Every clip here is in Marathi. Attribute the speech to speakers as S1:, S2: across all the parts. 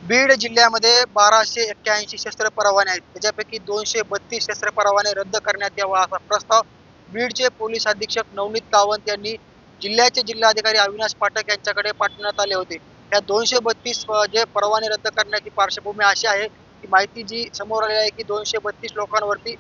S1: बीड जिल्ह्यामध्ये 1281 शस्त्र परवाने आहेत. त्याच्यापैकी 232 शस्त्र परवाने रद्द करण्यात यावा असा प्रस्ताव बीडचे पोलीस अधीक्षक नवनीत कावंत यांनी जिल्ह्याचे जिल्हाधिकारी अविनाश पाठक यांच्याकडे पाठवण्यात आले होते. या 232 जे परवाने रद्द करण्याची पार्श्वभूमी अशी आहे की माहिती जी समोर आली आहे की 232 लोकांवरती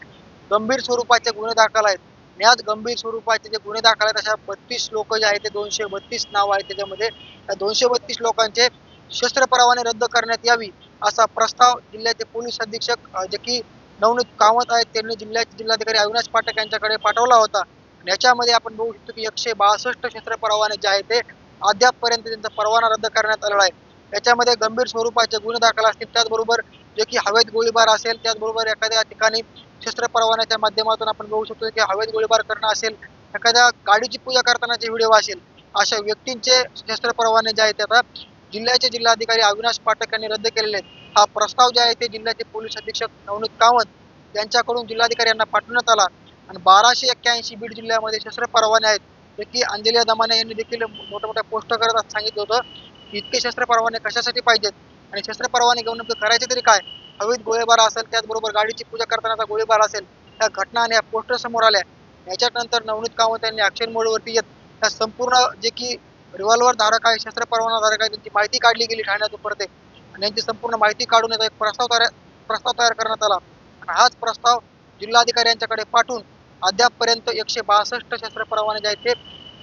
S1: गंभीर स्वरूपाचे गुन्हे दाखल आहेत. यात गंभीर स्वरूपाचे जे गुन्हे दाखल आहेत अशा 32 लोक जे आहेत ते 232 नाव आहेत त्याच्यामध्ये. या 232 लोकांचे शस्त्र परवाने रद्द करण्यात यावी असा प्रस्ताव जिल्ह्याचे पोलीस अधीक्षक जे की नवनीत कामत आहेत त्यांनी जिल्ह्याचे जिल्हाधिकारी अविनाश पाठक यांच्याकडे पाठवला होता. याच्यामध्ये आपण बघू शकतो की 162 शस्त्र परवाने जे आहेत ते अद्यापपर्यंत त्यांचा परवाना रद्द करण्यात आलेला आहे. याच्यामध्ये गंभीर स्वरूपाचे गुन्हे दाखल असतील, त्याचबरोबर जे की हवेत गोळीबार असेल, त्याचबरोबर एखाद्या ठिकाणी शस्त्र परवान्याच्या माध्यमातून आपण बघू शकतो की हवेत गोळीबार करणं असेल, एखाद्या गाडीची पूजा करतानाचे व्हिडिओ असेल, अशा व्यक्तींचे शस्त्र परवाने जे आहेत आता जिल्ह्याचे जिल्हाधिकारी अविनाश पाठक यांनी रद्द केलेले आहेत. हा प्रस्ताव जे आहे ते जिल्ह्याचे पोलीस अधीक्षक नवनीत कामत यांच्याकडून जिल्हाधिकारी यांना पाठवण्यात आला. आणि 1281 बीड जिल्ह्यामध्ये शस्त्र परवाने आहेत. जे की अंजली दमाने यांनी देखील मोठ्या मोठ्या पोस्ट करत सांगितलं होतं की इतके शस्त्र परवाने कशासाठी पाहिजेत आणि शस्त्र परवाने घेऊन नेमकं करायचे तरी काय. हवेत गोळीबार असेल, त्याचबरोबर गाडीची पूजा करतानाचा गोळीबार असेल, या घटना आणि या पोस्टर समोर आल्या. याच्यानंतर नवनीत कामत यांनी ऍक्शन मोडवरती येत त्या संपूर्ण जे की रिव्हॉल्वर धारक आहे, शस्त्र परवाना धारक आहे, त्यांची माहिती काढली गेली ठाण्यातून परत आणि यांची संपूर्ण माहिती काढून याचा एक प्रस्ताव तयार करण्यात आला. आणि हाच प्रस्ताव जिल्हाधिकारी यांच्याकडे पाठवून अद्यापपर्यंत 162 शस्त्र परवाने जे आहेत ते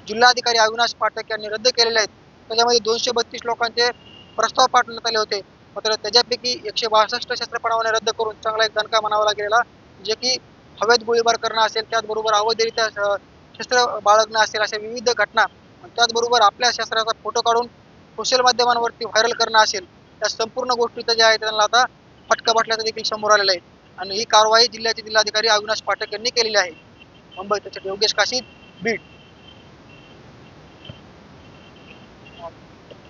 S1: जिल्हाधिकारी अविनाश पाठक यांनी रद्द केलेले आहेत. त्याच्यामध्ये 232 लोकांचे प्रस्ताव पाठवण्यात आले होते. मात्र त्याच्यापैकी 162 शस्त्र परवाने रद्द करून चांगला एक दणका म्हणावा लागलेला, जे की हवेत गोळीबार करणं असेल, त्याचबरोबर अवैधरित्या शस्त्र बाळगणं असेल, अशा विविध घटना, त्याचबरोबर आपल्या शस्त्राचा फोटो काढून सोशल माध्यमांवरती व्हायरल करणं असेल, या संपूर्ण गोष्टीचं जे आहे त्यांना आता फटका बसल्याचं देखील समोर आलेलं आहे. आणि ही कारवाई जिल्ह्याचे जिल्हाधिकारी अविनाश पाठक यांनी केलेली आहे. मुंबई त्याचे योगेश काशीद, बीड.